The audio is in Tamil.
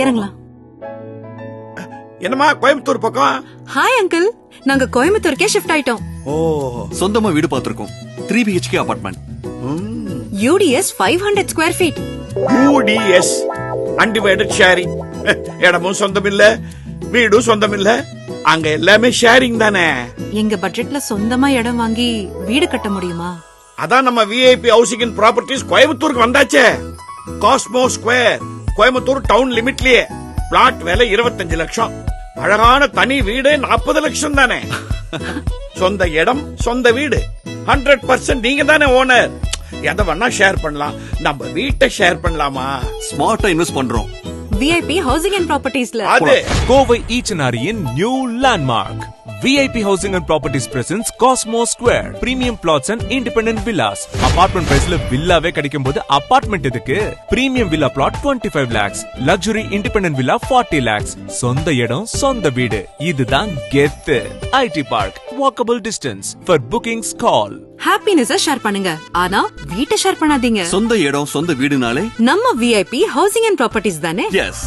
இறங்கலாம். என்னமா கோயம்புத்தூர் பக்கம்? ஹாய் அங்கிள், நாங்க கோயம்புத்தூருக்கே ஷிஃப்ட் ஆயிட்டோம். ஓ, சொந்தமா வீடு பாத்துருக்கோம். 3 BHK apartment. UDS 500 square feet. UDS undivided sharing. இடமும் சொந்தம் இல்ல, வீடும் சொந்தம் இல்ல, அங்க எல்லாமே ஷேரிங் தானே. எங்க பட்ஜெட்ல சொந்தமா இடம் வாங்கி வீடு கட்ட முடியுமா? அதான் நம்ம VIP ஹவுசிங் அண்ட் ப்ராப்பர்ட்டிஸ் கோயம்புத்தூருக்கு வந்தாச்சே. காஸ்மோ ஸ்கொயர், கோயம்புத்தூர் டவுன் லிமிட்லயே. பிளாட் விலை 25 லட்சம். அழகான தனி வீடு 40 லட்சம் தானே. சொந்த இடம், சொந்த வீடு. 100% நீங்க தானே ஓனர். எதை வேணா ஷேர் பண்ணலாம். நம்ம வீட்டை ஷேர் பண்ணலாமா? ஸ்மார்ட்டா இன்வெஸ்ட் பண்றோம். VIP ஹவுசிங் அண்ட் ப்ராப்பர்ட்டிஸ்ல அது கோவை ஈச்சனாரியின் new landmark. VIP Housing and Properties presents Cosmo Square. Premium plots and independent villas. Apartment priceல வில்லாவே கிடைக்கும் போது அபார்ட்மெண்ட் எதுக்கு? Premium villa plot 25 lakhs. Luxury independent villa 40 lakhs. சொந்த இடம், சொந்த வீடு. இதுதான் கெத்து. IT Park. Walkable distance. For bookings call. Happiness share பண்ணுங்க, ஆனா வீட்டை ஷேர் பண்ணாதீங்க. சொந்த இடம், சொந்த வீடுனாலே நம்ம VIP ஹவுசிங் அண்ட் ப்ராப்பர்ட்டிஸ் தானே. எஸ்.